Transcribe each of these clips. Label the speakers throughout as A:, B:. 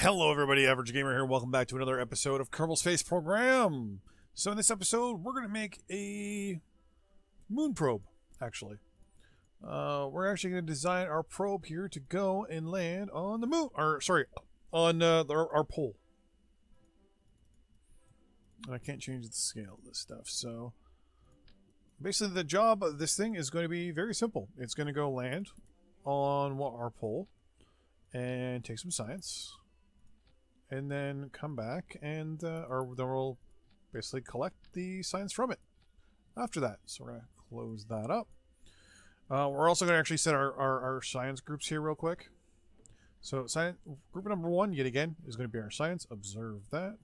A: Hello, everybody. Average Gamer here. Welcome back to another episode of Kerbal Space Program. So, in this episode, we're going to make a moon probe. Actually, we're actually going to design our probe here to go and land on the moon. Or sorry, on our pole. And I can't change the scale of this stuff. So, basically, the job of this thing is going to be very simple. It's going to go land on our pole and take some science. And then come back and or then we'll basically collect the science from it after that. So we're going to close that up. We're also going to actually set our science groups here real quick. So science group number 1, yet again, is going to be our science. Observe that.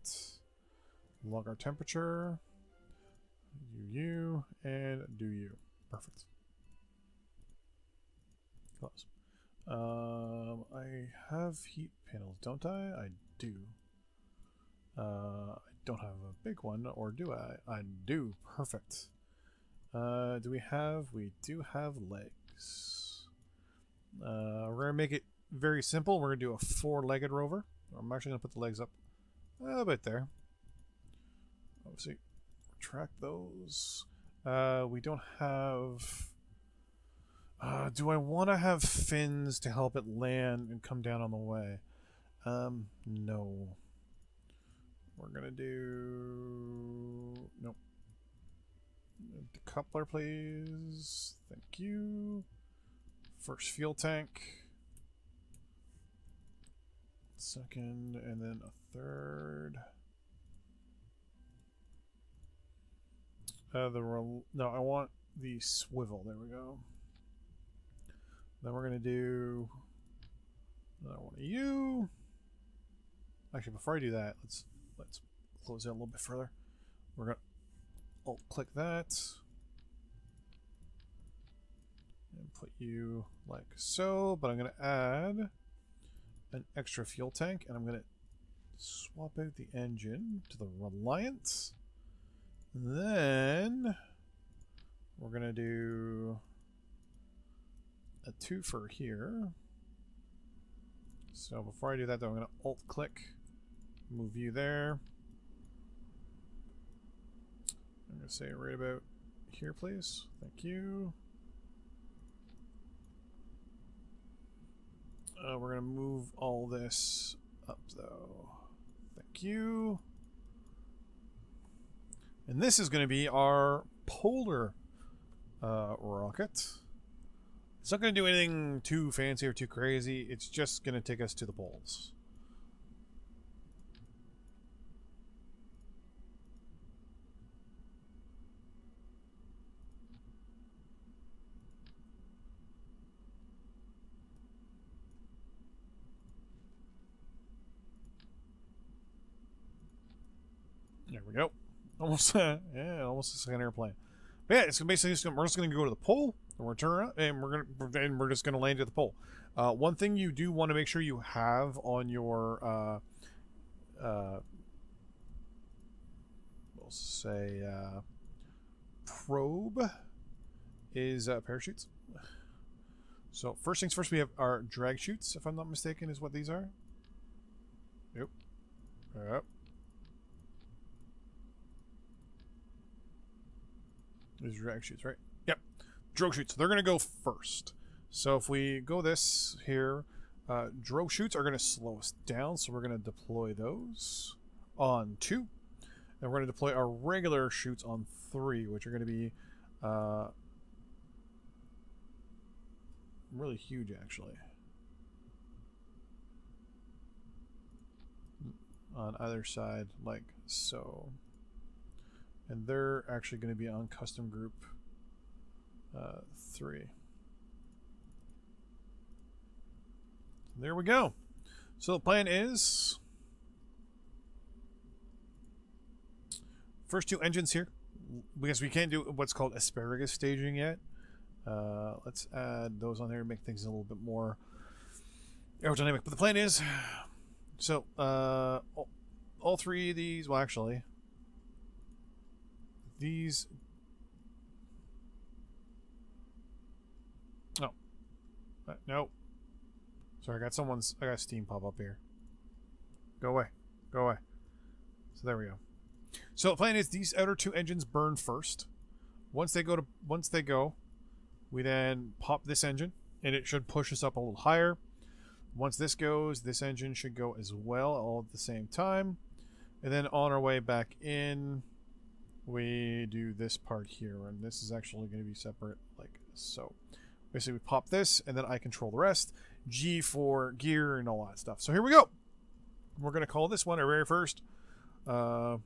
A: Log our temperature. You and do you. Perfect. Close. I have heat panels, don't I? I do. I don't have a big one, or do I? I do. Perfect. Do we have? We do have legs. We're going to make it very simple. We're going to do a 4-legged rover. I'm actually going to put the legs up a bit there. Obviously, retract those. We don't have... do I want to have fins to help it land and come down on the way? No. We're gonna do... Nope. Decoupler, please. Thank you. First fuel tank. Second, and then a third. No, I want the swivel. There we go. Then we're going to do another one of you. Actually, before I do that, let's close it a little bit further. We're going to alt-click that. And put you like so. But I'm going to add an extra fuel tank. And I'm going to swap out the engine to the Reliant. Then we're going to do a 2 for here. So before I do that, though, I'm going to alt-click, move you there. I'm going to say right about here, please. Thank you. We're going to move all this up, though. Thank you. And this is going to be our polar rocket. It's not going to do anything too fancy or too crazy. It's just going to take us to the poles. There we go. Almost, yeah, almost a second airplane. But yeah, it's basically we're just going to go to the pole. And we're turn around, and we're just gonna land at the pole. One thing you do want to make sure you have on your we'll say probe is parachutes. So first things first, we have our drag chutes, if I'm not mistaken, is what these are. Yep. Yep. These are drag chutes, right? Yep. Drogue chutes. They're going to go first. So if we go this here, drogue chutes are going to slow us down. So we're going to deploy those on 2. And we're going to deploy our regular chutes on 3, which are going to be really huge, actually. On either side, like so. And they're actually going to be on custom group 3. There we go. So the plan is first 2 engines here, because we can't do what's called asparagus staging yet. Let's add those on there and make things a little bit more aerodynamic. But the plan is, so all 3 of these, well, actually, these... No. Sorry, I got Steam pop up here. Go away. Go away. So there we go. So the plan is these outer two engines burn first. Once they go, we then pop this engine, and it should push us up a little higher. Once this goes, this engine should go as well, all at the same time. And then on our way back in, we do this part here, and this is actually going to be separate like so. Basically, we pop this, and then I control the rest. G for gear and all that stuff. So here we go. We're going to call this one our very first. We're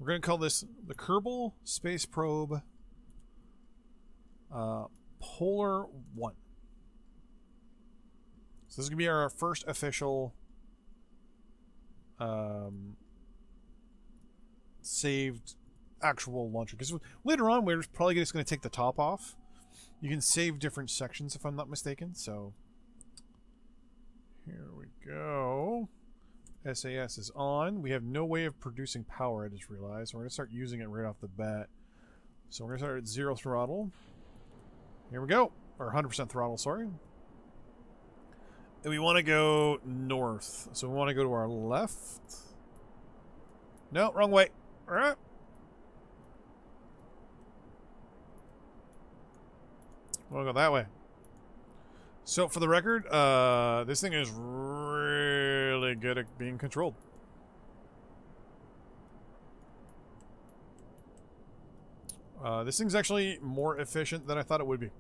A: going to call this the Kerbal Space Probe Polar 1. So this is going to be our first official saved actual launcher. Because later on, we're probably just going to take the top off. You can save different sections if I'm not mistaken. So here we go. SAS is on. We have no way of producing power, I just realized. We're going to start using it right off the bat. So we're going to start at 0 throttle. Here we go. Or 100% throttle, sorry. And we want to go north. So we want to go to our left. No, wrong way. All right. We'll go that way. So for the record, this thing is really good at being controlled. This thing's actually more efficient than I thought it would be.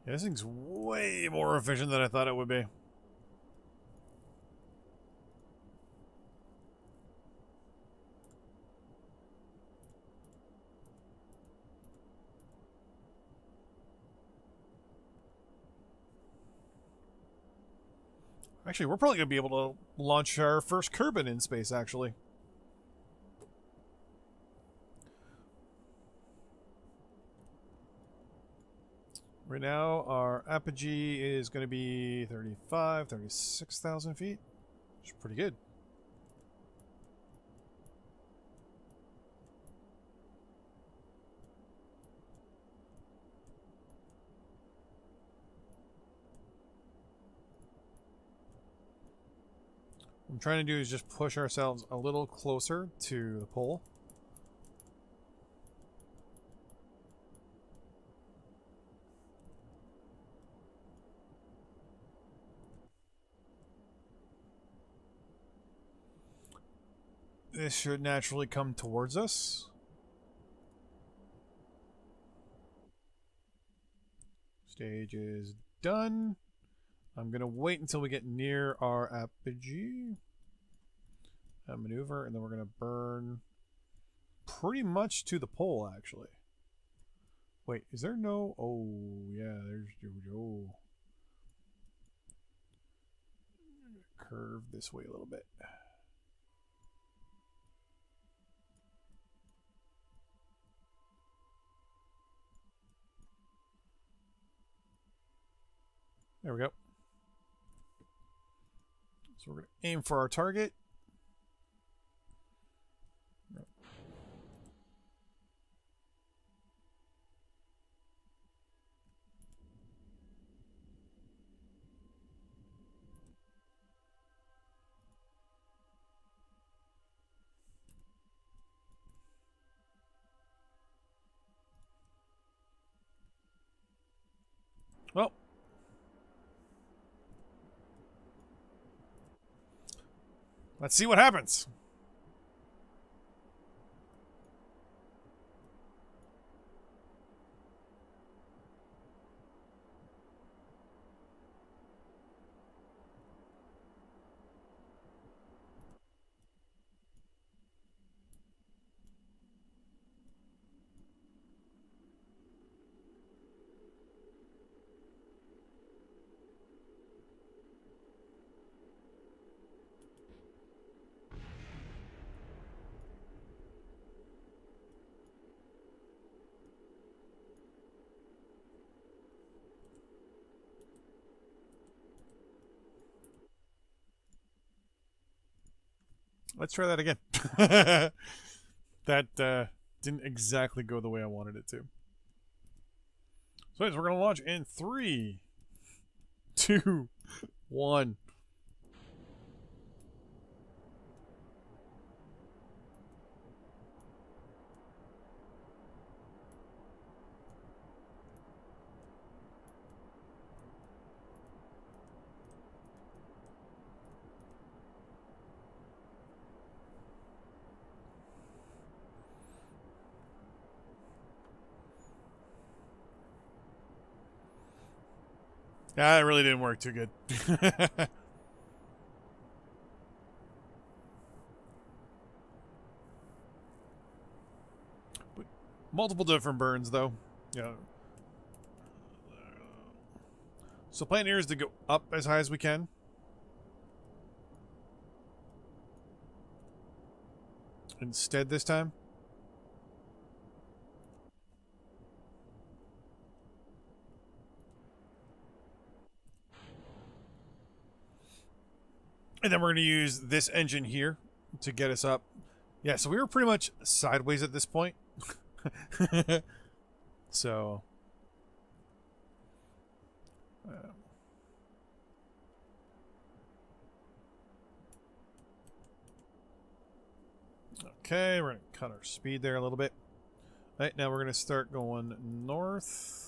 A: Yeah, this thing's way more efficient than I thought it would be. Actually, we're probably going to be able to launch our first Kerban in space, actually. Right now, our apogee is going to be 36,000 feet. Which is pretty good. What I'm trying to do is just push ourselves a little closer to the pole. This should naturally come towards us. Stage is done. I'm going to wait until we get near our apogee. Maneuver, and then we're going to burn pretty much to the pole, actually. Wait, is there no... Oh, yeah, there's... Oh. Curve this way a little bit. There we go. So we're going to aim for our target. Well, let's see what happens. Let's try that again. That didn't exactly go the way I wanted it to. So anyways, we're going to launch in 3, 2, 1. Yeah, it really didn't work too good. Multiple different burns, though. Yeah. So plan here is to go up as high as we can. Instead this time. And then we're going to use this engine here to get us up. Yeah, so we were pretty much sideways at this point. So... okay, we're going to cut our speed there a little bit. All right, now we're going to start going north.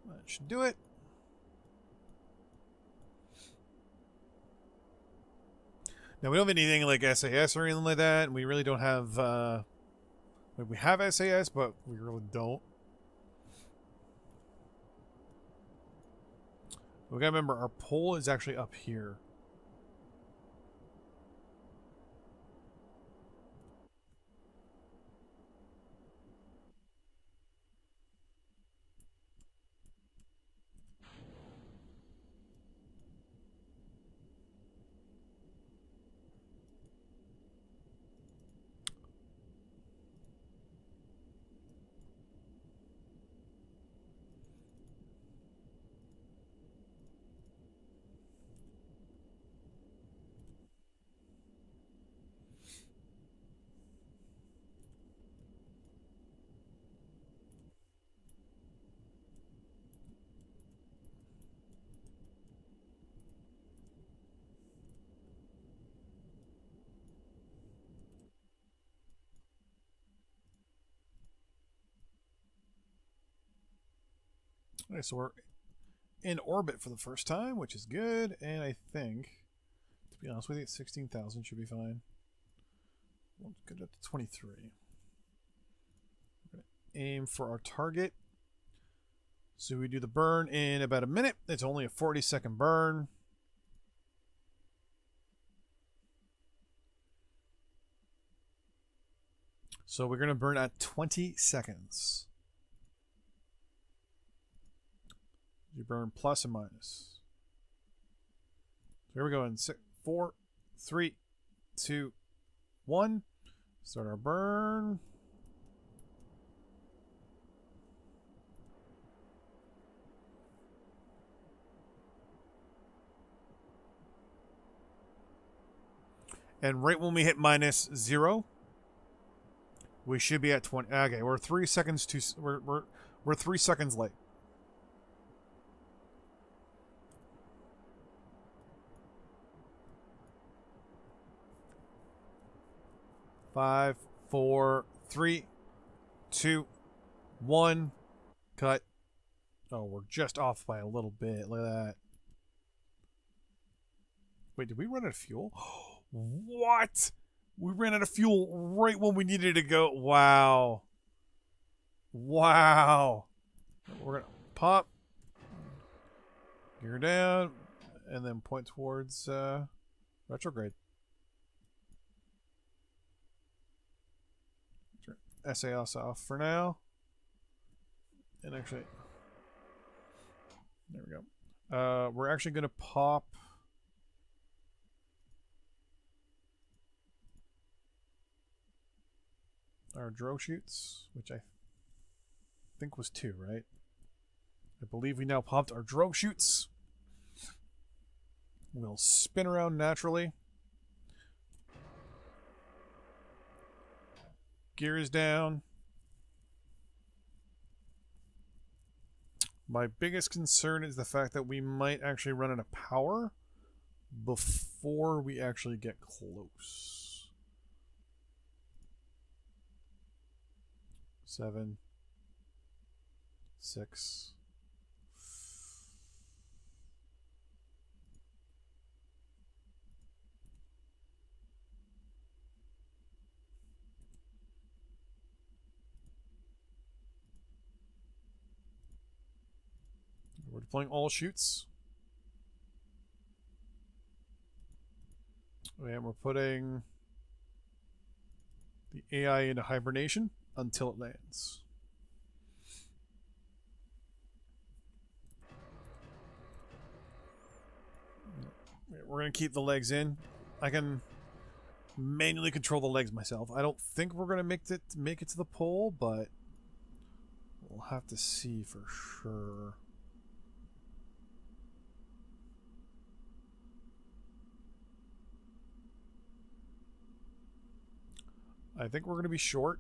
A: That should do it. Now, we don't have anything like SAS or anything like that, and we really don't have... we have SAS, but we really don't. We gotta remember, our pole is actually up here. Okay, so we're in orbit for the first time, which is good, and I think, to be honest with you, 16,000 should be fine. We'll get it up to 23. We're going to aim for our target. So we do the burn in about a minute. It's only a 40-second burn. So we're going to burn at 20 seconds. You burn plus and minus. So here we go in 4, 3, 2, 1. Start our burn. And right when we hit -0, we should be at 20. Okay, we're 3 seconds too. We're 3 seconds late. Five, 4, 3, 2, 1. Cut. Oh, we're just off by a little bit. Look at that. Wait, did we run out of fuel? What? We ran out of fuel right when we needed to go. Wow. Wow. We're going to pop. Gear down. And then point towards retrograde. SAS off for now. And actually, there we go. We're actually going to pop. our drogue chutes, which I think was 2, right? I believe we now popped our drogue chutes. We'll spin around naturally. Gear is down. My biggest concern is the fact that we might actually run out of power before we actually get close. 7, 6. We're deploying all chutes. And we're putting the AI into hibernation until it lands. We're going to keep the legs in. I can manually control the legs myself. I don't think we're going to make it to the pole, but we'll have to see for sure. I think we're going to be short.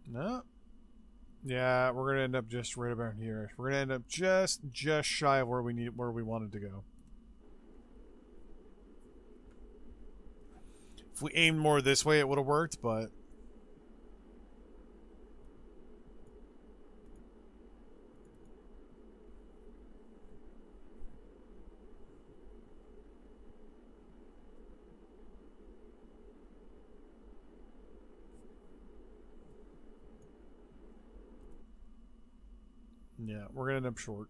A: No. Yeah, we're gonna end up just right about here. We're gonna end up just shy of where we wanted to go. If we aimed more this way, it would have worked, but yeah, we're gonna end up short,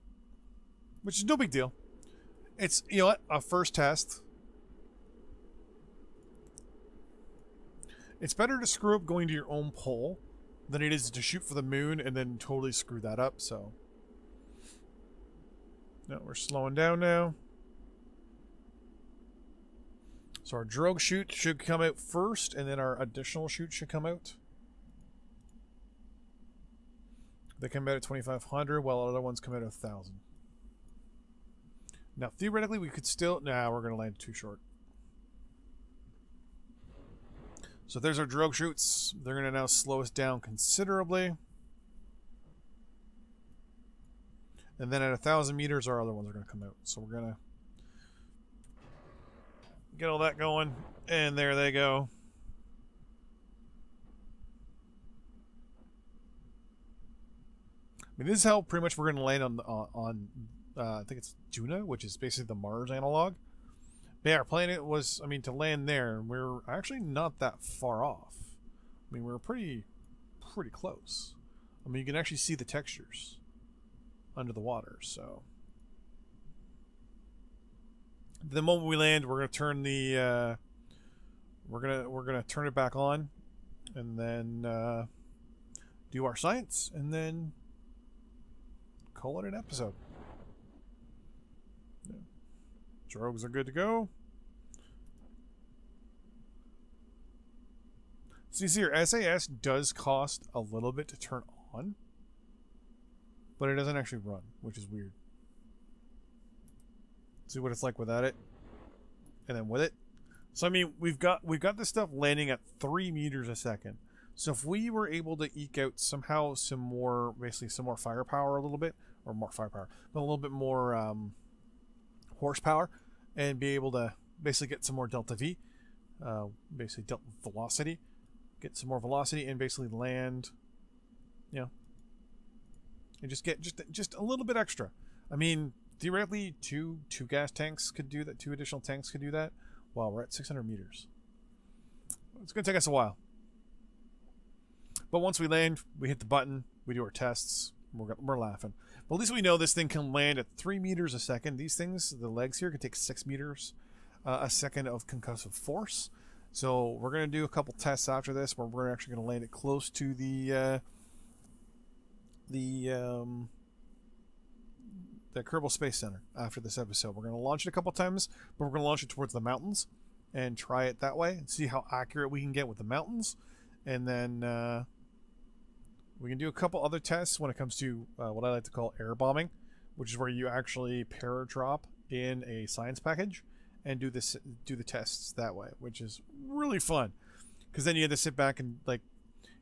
A: which is no big deal. It's, you know what, a first test. It's better to screw up going to your own pole than it is to shoot for the moon and then totally screw that up, so. No, we're slowing down now. So our drogue chute should come out first, and then our additional chute should come out. They come out at 2,500, while other ones come out at 1,000. Now, theoretically, we could still... Nah, we're going to land too short. So there's our drogue chutes. They're going to now slow us down considerably. And then at 1,000 meters, our other ones are going to come out. So we're going to get all that going. And there they go. I mean, this is how pretty much we're going to land on I think it's Juno, which is basically the Mars analog. But yeah, our plan was, I mean, to land there. We're actually not that far off. I mean, we're pretty close. I mean, you can actually see the textures under the water. So the moment we land, we're going to turn the we're gonna turn it back on, and then do our science, and then call it an episode. Yeah. Drogues are good to go. So you see here, SAS does cost a little bit to turn on, but it doesn't actually run, which is weird. See what it's like without it, and then with it. So I mean, we've got this stuff landing at 3 meters a second. So if we were able to eke out somehow some more firepower a little bit, or more firepower, but a little bit more horsepower, and be able to basically get some more delta V, basically delta velocity, get some more velocity, and basically land, you know, and just get just a little bit extra. I mean, theoretically, two gas tanks could do that. 2 additional tanks could do that. Wow, we're at 600 meters. It's going to take us a while. But once we land, we hit the button, we do our tests, we're laughing. But at least we know this thing can land at 3 meters a second. These things, the legs here, can take 6 meters a second of concussive force. So we're going to do a couple tests after this where we're actually going to land it close to the Kerbal Space Center after this episode. We're going to launch it a couple times, but we're going to launch it towards the mountains and try it that way and see how accurate we can get with the mountains. And then we can do a couple other tests when it comes to what I like to call air bombing, which is where you actually paradrop in a science package and do the tests that way, which is really fun because then you have to sit back and like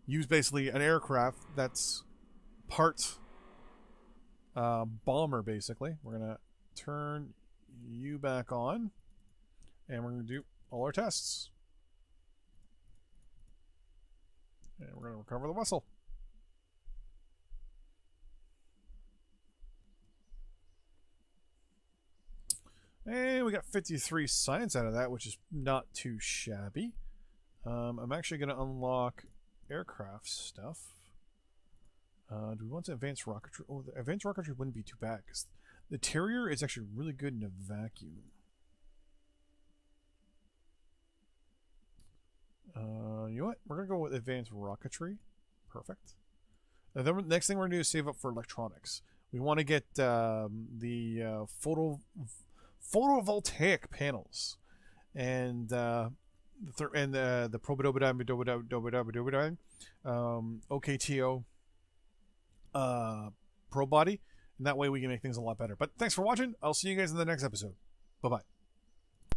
A: use basically an aircraft that's part bomber. Basically, we're gonna turn you back on, and we're gonna do all our tests, and we're gonna recover the vessel. And we got 53 science out of that, which is not too shabby. I'm actually going to unlock aircraft stuff. Do we want to advanced rocketry? Oh, the advanced rocketry wouldn't be too bad because the Terrier is actually really good in a vacuum. You know what? We're going to go with advanced rocketry. Perfect. Then the next thing we're going to do is save up for electronics. We want to get the photovoltaic panels and the OKTO pro body, and that way we can make things a lot better. But thanks for watching. I'll see you guys in the next episode. Bye bye.